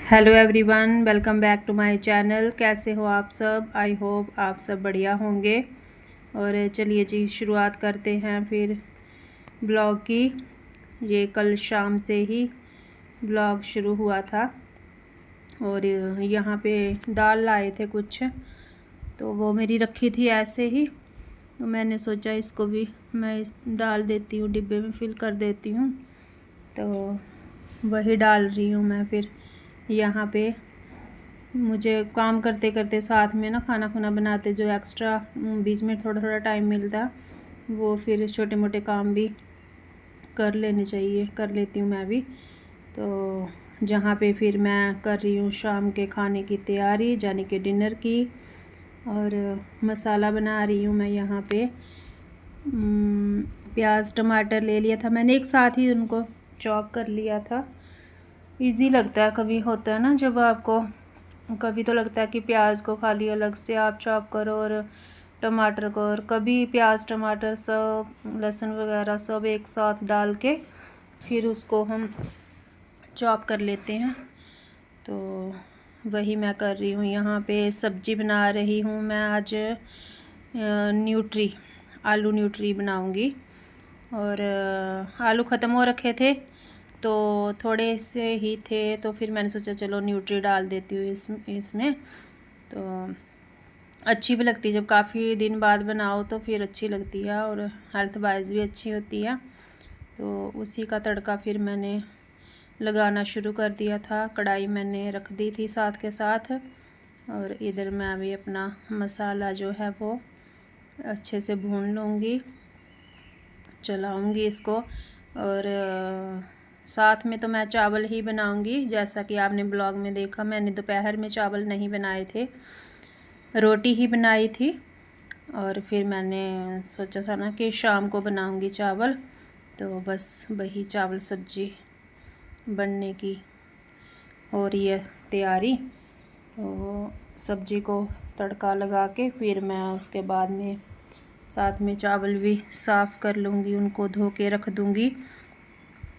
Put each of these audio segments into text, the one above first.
Hello everyone, welcome back to my channel. कैसे हो आप सब? आई होप आप सब बढ़िया होंगे। और चलिए जी, शुरुआत करते हैं फिर ब्लॉग की। ये कल शाम से ही ब्लॉग शुरू हुआ था और यहाँ पे दाल लाए थे कुछ, तो वो मेरी रखी थी ऐसे ही, तो मैंने सोचा इसको भी मैं डाल देती हूँ, डिब्बे में फिल कर देती हूँ। तो वही डाल रही हूँ मैं फिर यहाँ पे। मुझे काम करते करते साथ में ना खाना खुना बनाते जो एक्स्ट्रा बीच में थोड़ा थोड़ा टाइम मिलता, वो फिर छोटे मोटे काम भी कर लेने चाहिए, कर लेती हूँ मैं भी। तो जहाँ पे फिर मैं कर रही हूँ शाम के खाने की तैयारी, यानी कि डिनर की। और मसाला बना रही हूँ मैं यहाँ पे। प्याज टमाटर ले लिया था मैंने, एक साथ ही उनको चॉप कर लिया था। इजी लगता है, कभी होता है ना जब आपको, कभी तो लगता है कि प्याज को खाली अलग से आप चॉप करो और टमाटर को, और कभी प्याज टमाटर सब लहसुन वगैरह सब एक साथ डाल के फिर उसको हम चॉप कर लेते हैं। तो वही मैं कर रही हूँ यहाँ पे। सब्जी बना रही हूँ मैं आज न्यूट्री, आलू न्यूट्री बनाऊँगी। और आलू ख़त्म हो रखे थे तो थोड़े से ही थे, तो फिर मैंने सोचा चलो न्यूट्री डाल देती हूँ इसमें। तो अच्छी भी लगती है, जब काफ़ी दिन बाद बनाओ तो फिर अच्छी लगती है और हेल्थ वाइज भी अच्छी होती है। तो उसी का तड़का फिर मैंने लगाना शुरू कर दिया था। कढ़ाई मैंने रख दी थी साथ के साथ, और इधर मैं भी अपना मसाला जो है वो अच्छे से भून लूँगी, चलाऊँगी इसको। और साथ में तो मैं चावल ही बनाऊँगी, जैसा कि आपने ब्लॉग में देखा। मैंने दोपहर में चावल नहीं बनाए थे, रोटी ही बनाई थी। और फिर मैंने सोचा था ना कि शाम को बनाऊँगी चावल, तो बस वही चावल सब्जी बनने की हो रही है तैयारी। तो सब्जी को तड़का लगा के फिर मैं उसके बाद में साथ में चावल भी साफ़ कर लूँगी, उनको धो के रख दूँगी।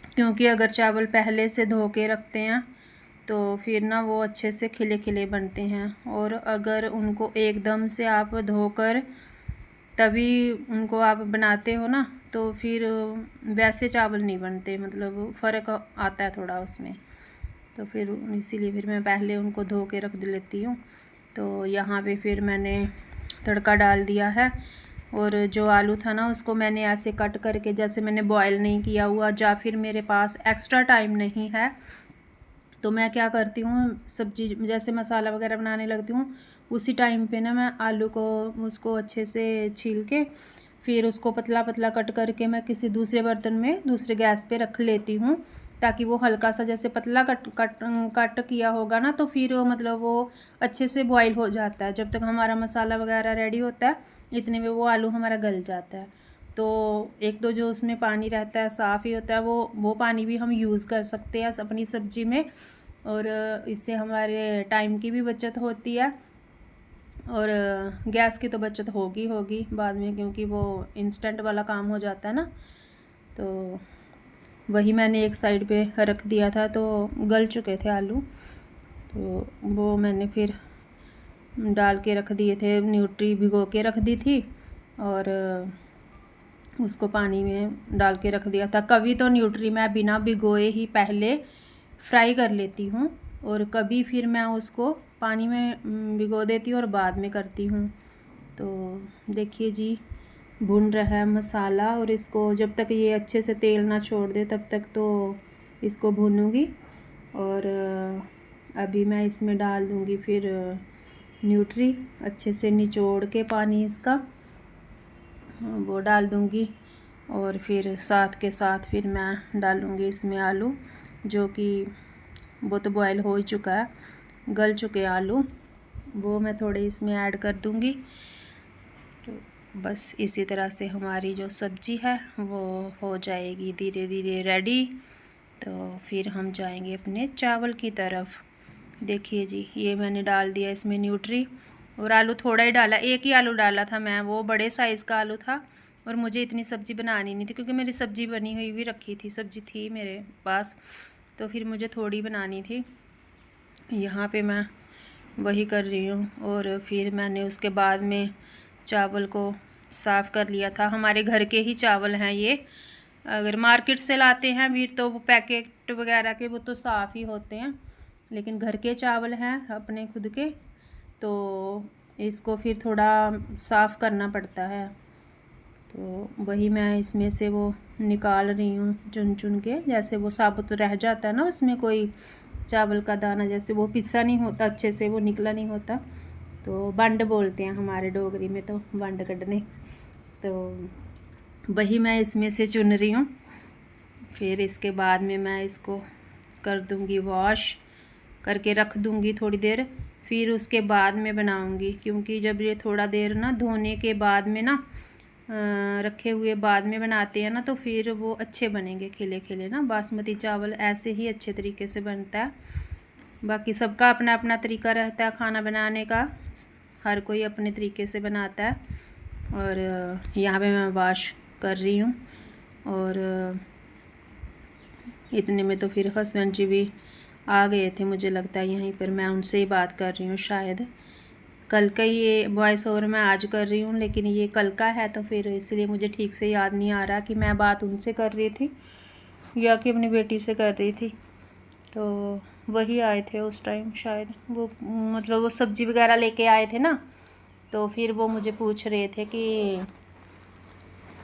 क्योंकि अगर चावल पहले से धो के रखते हैं तो फिर ना वो अच्छे से खिले खिले बनते हैं, और अगर उनको एकदम से आप धोकर तभी उनको आप बनाते हो ना, तो फिर वैसे चावल नहीं बनते, मतलब फ़र्क आता है थोड़ा उसमें। तो फिर इसीलिए फिर मैं पहले उनको धो के रख लेती हूँ। तो यहाँ पे फिर मैंने तड़का डाल दिया है, और जो आलू था ना उसको मैंने ऐसे कट करके, जैसे मैंने बॉयल नहीं किया हुआ, या फिर मेरे पास एक्स्ट्रा टाइम नहीं है, तो मैं क्या करती हूँ, सब्जी जैसे मसाला वगैरह बनाने लगती हूँ उसी टाइम पे ना मैं आलू को उसको अच्छे से छील के फिर उसको पतला पतला कट करके मैं किसी दूसरे बर्तन में दूसरे गैस पे रख लेती हूँ, ताकि वो हल्का सा जैसे पतला कट किया होगा ना, तो फिर वो मतलब वो अच्छे से बॉईल हो जाता है। जब तक हमारा मसाला वगैरह रेडी होता है इतने में वो आलू हमारा गल जाता है। तो एक तो जो उसमें पानी रहता है साफ़ ही होता है, वो पानी भी हम यूज़ कर सकते हैं अपनी सब्ज़ी में, और इससे हमारे टाइम की भी बचत होती है, और गैस की तो बचत होगी बाद में, क्योंकि वो इंस्टेंट वाला काम हो जाता है ना। तो वही मैंने एक साइड पे रख दिया था, तो गल चुके थे आलू, तो वो मैंने फिर डाल के रख दिए थे। न्यूट्री भिगो के रख दी थी और उसको पानी में डाल के रख दिया था। कभी तो न्यूट्री मैं बिना भिगोए ही पहले फ्राई कर लेती हूँ, और कभी फिर मैं उसको पानी में भिगो देती हूँ और बाद में करती हूँ। तो देखिए जी, भुन रहा है मसाला, और इसको जब तक ये अच्छे से तेल ना छोड़ दे तब तक तो इसको भूनूंगी। और अभी मैं इसमें डाल दूँगी फिर न्यूट्री, अच्छे से निचोड़ के पानी इसका वो डाल दूँगी। और फिर साथ के साथ फिर मैं डालूँगी इसमें आलू, जो कि वो तो बॉयल हो ही चुका है, गल चुके आलू, वो मैं थोड़े इसमें ऐड कर दूँगी। तो बस इसी तरह से हमारी जो सब्ज़ी है वो हो जाएगी धीरे धीरे रेडी। तो फिर हम जाएंगे अपने चावल की तरफ। देखिए जी, ये मैंने डाल दिया इसमें न्यूट्री, और आलू थोड़ा ही डाला, एक ही आलू डाला था मैं, वो बड़े साइज़ का आलू था, और मुझे इतनी सब्ज़ी बनानी नहीं थी क्योंकि मेरी सब्ज़ी बनी हुई भी रखी थी, सब्ज़ी थी मेरे पास, तो फिर मुझे थोड़ी बनानी थी। यहाँ पे मैं वही कर रही हूँ। और फिर मैंने उसके बाद में चावल को साफ़ कर लिया था। हमारे घर के ही चावल हैं ये। अगर मार्केट से लाते हैं फिर तो वो पैकेट वगैरह के वो तो साफ़ ही होते हैं, लेकिन घर के चावल हैं अपने खुद के, तो इसको फिर थोड़ा साफ़ करना पड़ता है। तो वही मैं इसमें से वो निकाल रही हूँ चुन चुन के। जैसे वो साबुत रह जाता है ना, उसमें कोई चावल का दाना, जैसे वो पिसा नहीं होता अच्छे से, वो निकला नहीं होता, तो बंड बोलते हैं हमारे डोगरी में, तो बंड कढ़ने। तो वही मैं इसमें से चुन रही हूँ। फिर इसके बाद में मैं इसको कर दूँगी वॉश करके, रख दूँगी थोड़ी देर, फिर उसके बाद में बनाऊँगी। क्योंकि जब ये थोड़ा देर ना धोने के बाद में ना रखे हुए बाद में बनाते हैं ना, तो फिर वो अच्छे बनेंगे खिले खिले ना। बासमती चावल ऐसे ही अच्छे तरीके से बनता है। बाकी सबका अपना अपना तरीका रहता है खाना बनाने का, हर कोई अपने तरीके से बनाता है। और यहाँ पे मैं वॉश कर रही हूँ। और इतने में तो फिर हस्बैंड जी भी आ गए थे, मुझे लगता है यहीं पर। मैं उनसे ही बात कर रही हूँ शायद। कल का ये वॉइस ओवर मैं आज कर रही हूँ, लेकिन ये कल का है, तो फिर इसलिए मुझे ठीक से याद नहीं आ रहा कि मैं बात उनसे कर रही थी या कि अपनी बेटी से कर रही थी। तो वही आए थे उस टाइम शायद, वो मतलब वो सब्ज़ी वगैरह लेके आए थे ना, तो फिर वो मुझे पूछ रहे थे कि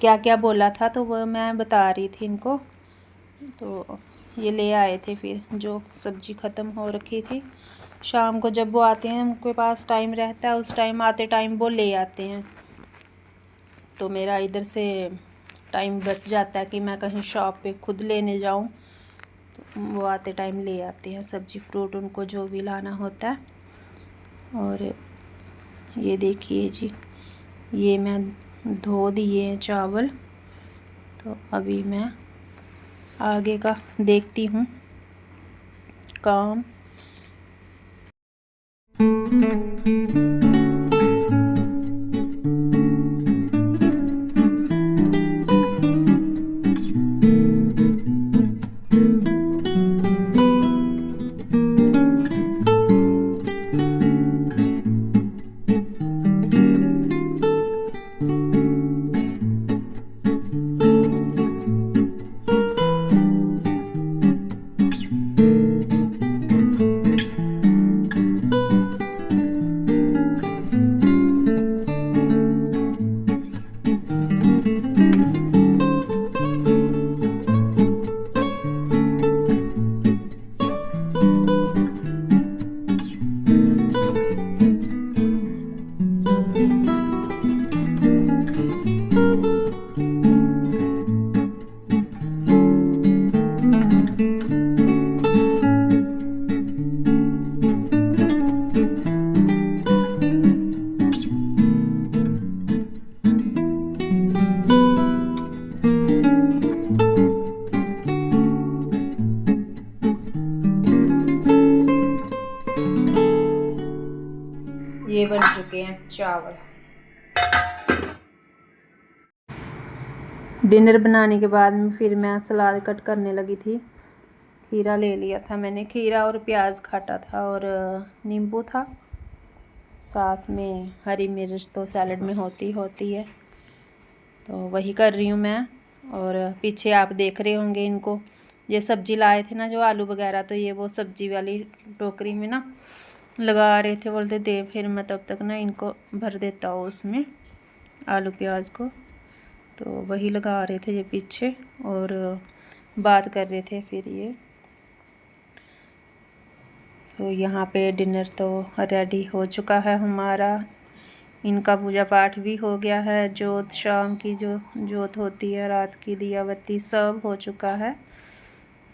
क्या क्या बोला था, तो वो मैं बता रही थी इनको। तो ये ले आए थे फिर जो सब्ज़ी ख़त्म हो रखी थी। शाम को जब वो आते हैं, उनके पास टाइम रहता है, उस टाइम आते टाइम वो ले आते हैं। तो मेरा इधर से टाइम बच जाता है कि मैं कहीं शॉप पे खुद लेने जाऊं, तो वो आते टाइम ले आते हैं सब्ज़ी फ्रूट, उनको जो भी लाना होता है। और ये देखिए जी, ये मैं धो दिए हैं चावल। तो अभी मैं आगे का देखती हूँ काम। ये बन चुके हैं चावल। डिनर बनाने के बाद में फिर मैं सलाद कट करने लगी थी। खीरा ले लिया था मैंने, खीरा और प्याज काटा था, और नींबू था, साथ में हरी मिर्च तो सैलड में होती है। तो वही कर रही हूँ मैं। और पीछे आप देख रहे होंगे इनको, ये सब्ज़ी लाए थे ना जो आलू वगैरह, तो ये वो सब्ज़ी वाली टोकरी में ना लगा रहे थे, बोलते दे फिर मैं तब तक ना इनको भर देता हूँ उसमें आलू प्याज को। तो वही लगा रहे थे ये पीछे, और बात कर रहे थे फिर ये। तो यहाँ पे डिनर तो रेडी हो चुका है हमारा। इनका पूजा पाठ भी हो गया है, जोत शाम की जो जोत होती है, रात की दिया बत्ती सब हो चुका है।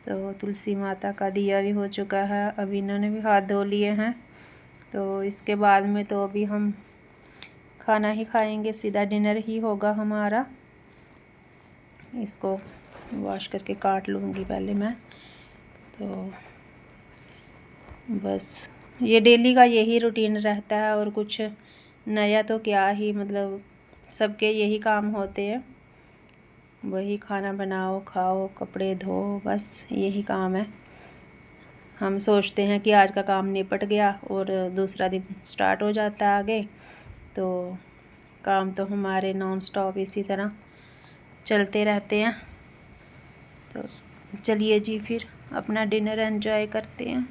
तो तुलसी माता का दिया भी हो चुका है। अभी इन्होंने भी हाथ धो लिए हैं। तो इसके बाद में तो अभी हम खाना ही खाएंगे, सीधा डिनर ही होगा हमारा। इसको वॉश करके काट लूँगी पहले मैं। तो बस ये डेली का यही रूटीन रहता है, और कुछ नया तो क्या ही, मतलब सबके यही काम होते हैं, वही खाना बनाओ खाओ कपड़े धो, बस यही काम है। हम सोचते हैं कि आज का काम निपट गया और दूसरा दिन स्टार्ट हो जाता है आगे। तो काम तो हमारे नॉन स्टॉप इसी तरह चलते रहते हैं। तो चलिए जी, फिर अपना डिनर एंजॉय करते हैं।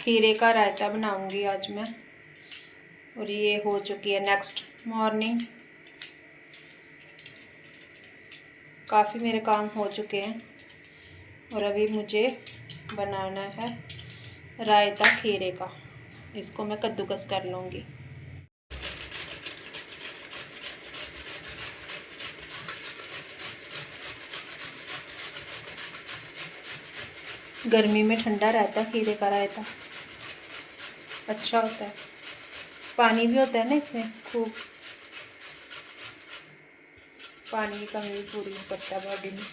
खीरे का रायता बनाऊंगी आज मैं। और ये हो चुकी है नेक्स्ट मॉर्निंग। काफ़ी मेरे काम हो चुके हैं और अभी मुझे बनाना है रायता खीरे का। इसको मैं कद्दूकस कर लूँगी। गर्मी में ठंडा रहता है खीरे का रायता, अच्छा होता है। पानी भी होता है ना इसमें, खूब पानी की कमी भी पूरी करता है बॉडी में।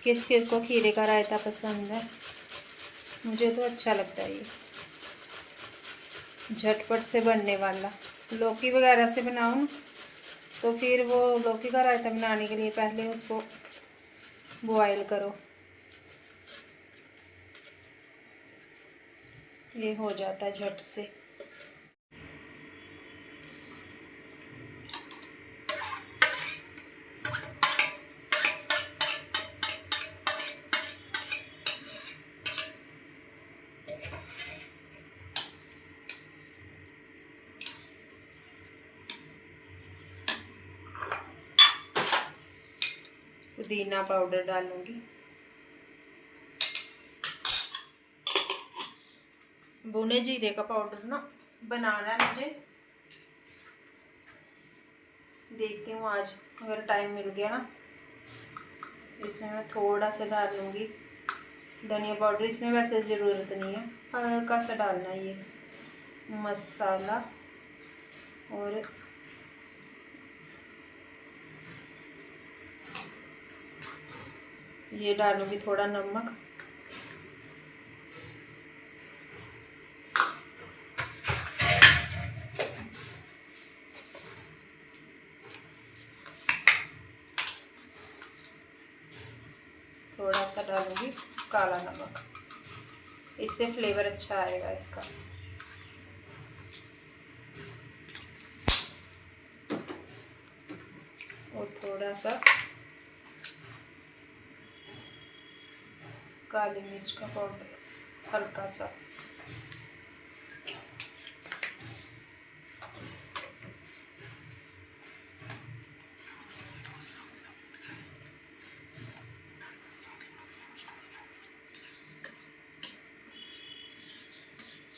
किस किस को खीरे का रायता पसंद है? मुझे तो अच्छा लगता है ये, झटपट से बनने वाला। लौकी वगैरह से बनाओ ना तो फिर वो लौकी का रायता बनाने के लिए पहले उसको बॉयल करो, ये हो जाता है झट से। पुदीना पाउडर डालूंगी, भुने जीरे का पाउडर ना बनाना है मुझे। देखती हूँ आज अगर टाइम मिल गया ना, इसमें मैं थोड़ा सा डाल लूँगी धनिया पाउडर। इसमें वैसे ज़रूरत नहीं है, हल्का सा डालना है ये मसाला। और ये डालूँगी थोड़ा नमक। थोड़ा सा डालूँगी काला नमक, इससे फ्लेवर अच्छा आएगा इसका। और थोड़ा सा काली मिर्च का पाउडर हल्का सा।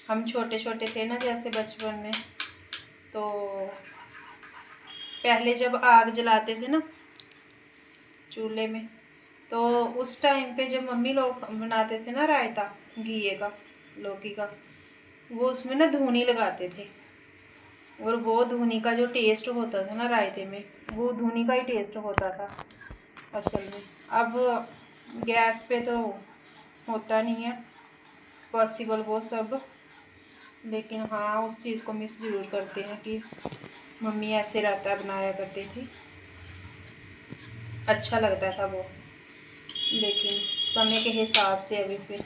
हम छोटे छोटे थे ना जैसे बचपन में, तो पहले जब आग जलाते थे ना चूल्हे में, तो उस टाइम पे जब मम्मी लोग बनाते थे ना रायता घिए का लौकी का, वो उसमें ना धूनी लगाते थे। और वो धूनी का जो टेस्ट होता था ना रायते में, वो धूनी का ही टेस्ट होता था असल में। अब गैस पे तो होता नहीं है पॉसिबल वो सब, लेकिन हाँ उस चीज़ को मिस ज़रूर करते हैं कि मम्मी ऐसे रायता बनाया करती थी, अच्छा लगता था वो। लेकिन समय के हिसाब से अभी फिर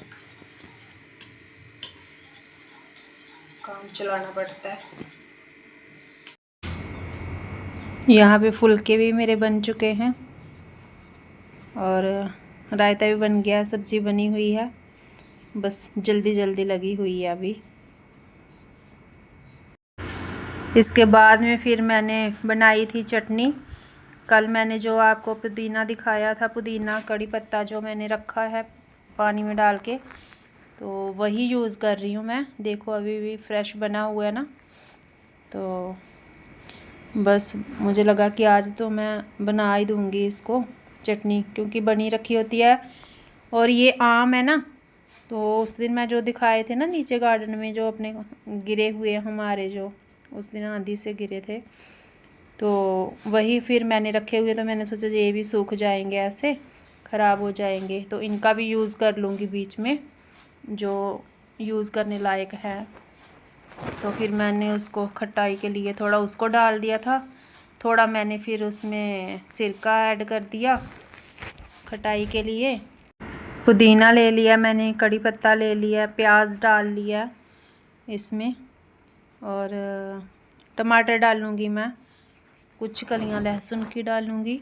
काम चलाना पड़ता है। यहाँ पे फुलके भी मेरे बन चुके हैं और रायता भी बन गया, सब्जी बनी हुई है, बस जल्दी जल्दी लगी हुई है अभी। इसके बाद में फिर मैंने बनाई थी चटनी। कल मैंने जो आपको पुदीना दिखाया था, पुदीना कड़ी पत्ता जो मैंने रखा है पानी में डाल के, तो वही यूज़ कर रही हूँ मैं। देखो अभी भी फ्रेश बना हुआ है ना। तो बस मुझे लगा कि आज तो मैं बना ही दूँगी इसको चटनी, क्योंकि बनी रखी होती है। और ये आम है ना, तो उस दिन मैं जो दिखाए थे ना नीचे गार्डन में, जो अपने गिरे हुए हमारे, जो उस दिन आंधी से गिरे थे, तो वही फिर मैंने रखे हुए। तो मैंने सोचा ये भी सूख जाएंगे, ऐसे ख़राब हो जाएंगे, तो इनका भी यूज़ कर लूँगी बीच में, जो यूज़ करने लायक है। तो फिर मैंने उसको खटाई के लिए थोड़ा उसको डाल दिया था, थोड़ा मैंने फिर उसमें सिरका ऐड कर दिया खटाई के लिए। पुदीना ले लिया मैंने, कड़ी पत्ता ले लिया, प्याज डाल लिया इसमें, और टमाटर डालूँगी मैं, कुछ कलियां लहसुन की डालूँगी,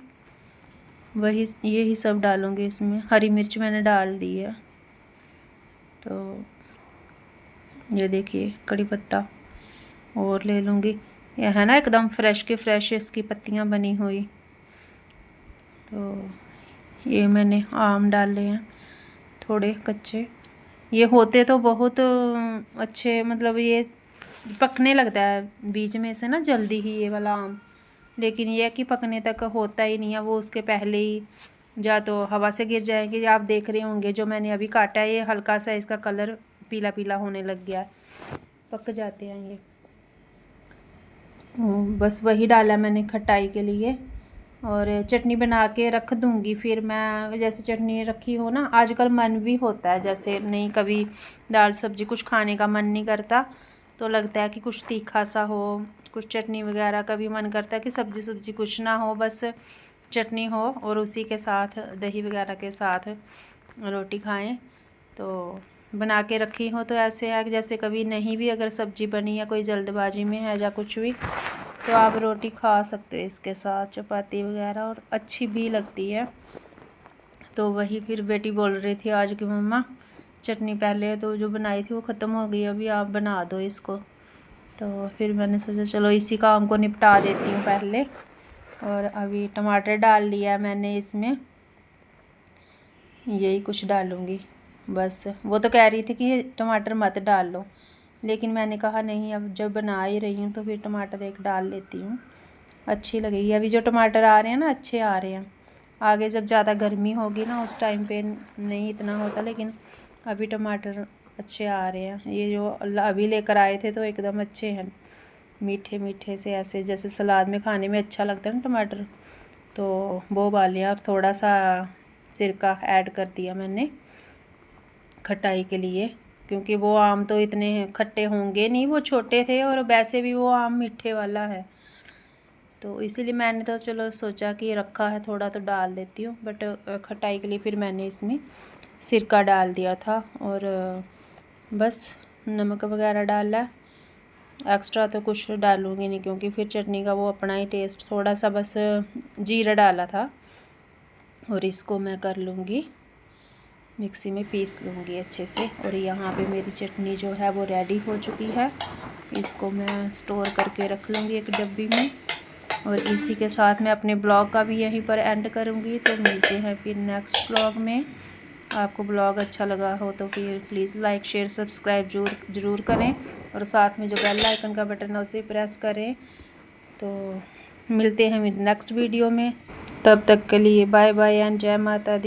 वही यही सब डालूँगी इसमें। हरी मिर्च मैंने डाल दी है। तो ये देखिए कड़ी पत्ता और ले लूँगी, यह है ना एकदम फ्रेश के फ्रेश इसकी पत्तियां बनी हुई। तो ये मैंने आम डाले हैं थोड़े कच्चे, ये होते तो बहुत अच्छे, मतलब ये पकने लगता है बीच में से ना जल्दी ही ये वाला आम, लेकिन यह कि पकने तक होता ही नहीं है, वो उसके पहले ही या तो हवा से गिर जाएंगे। आप देख रहे होंगे जो मैंने अभी काटा है, ये हल्का सा इसका कलर पीला पीला होने लग गया है, पक जाते हैं ये। बस वही डाला मैंने खटाई के लिए, और चटनी बना के रख दूँगी। फिर मैं जैसे चटनी रखी हो ना, आजकल मन भी होता है जैसे नहीं, कभी दाल सब्जी कुछ खाने का मन नहीं करता, तो लगता है कि कुछ तीखा सा हो, कुछ चटनी वगैरह। कभी मन करता है कि सब्जी कुछ ना हो, बस चटनी हो और उसी के साथ दही वगैरह के साथ रोटी खाएं। तो बना के रखी हो तो ऐसे है कि जैसे कभी नहीं भी अगर सब्जी बनी या कोई जल्दबाजी में है या कुछ भी, तो आप रोटी खा सकते हो इसके साथ, चपाती वगैरह, और अच्छी भी लगती है। तो वही फिर बेटी बोल रही थी आज की मम्मा चटनी पहले तो जो बनाई थी वो ख़त्म हो गई, अभी आप बना दो इसको। तो फिर मैंने सोचा चलो इसी काम को निपटा देती हूँ पहले। और अभी टमाटर डाल लिया मैंने इसमें, यही कुछ डालूँगी बस। वो तो कह रही थी कि टमाटर मत डाल लो, लेकिन मैंने कहा नहीं, अब जब बना ही रही हूँ तो फिर टमाटर एक डाल लेती हूँ, अच्छी लगेगी। अभी जो टमाटर आ रहे हैं ना अच्छे आ रहे हैं, आगे जब ज़्यादा गर्मी होगी ना उस टाइम पे नहीं इतना होता, लेकिन अभी टमाटर अच्छे आ रहे हैं। ये जो अभी लेकर आए थे तो एकदम अच्छे हैं, मीठे मीठे से, ऐसे जैसे सलाद में खाने में अच्छा लगता है ना टमाटर, तो वो वाले। और थोड़ा सा सिरका ऐड कर दिया मैंने खटाई के लिए, क्योंकि वो आम तो इतने खट्टे होंगे नहीं, वो छोटे थे और वैसे भी वो आम मीठे वाला है, तो इसीलिए मैंने तो चलो सोचा कि रखा है थोड़ा तो डाल देती हूँ। बट खटाई के लिए फिर मैंने इसमें सिरका डाल दिया था, और बस नमक वगैरह डाला, एक्स्ट्रा तो कुछ डालूँगी नहीं, क्योंकि फिर चटनी का वो अपना ही टेस्ट, थोड़ा सा बस जीरा डाला था। और इसको मैं कर लूँगी मिक्सी में, पीस लूँगी अच्छे से। और यहाँ पे मेरी चटनी जो है वो रेडी हो चुकी है, इसको मैं स्टोर करके रख लूँगी एक डब्बी में। और इसी के साथ मैं अपने ब्लॉग का भी यहीं पर एंड करूँगी। तो मिलते हैं फिर नेक्स्ट ब्लॉग में। आपको ब्लॉग अच्छा लगा हो तो फिर प्लीज़ लाइक शेयर सब्सक्राइब ज़रूर करें, और साथ में जो बेल आइकन का बटन है उसे प्रेस करें। तो मिलते हैं नेक्स्ट वीडियो में, तब तक के लिए बाय बाय एंड जय माता दी।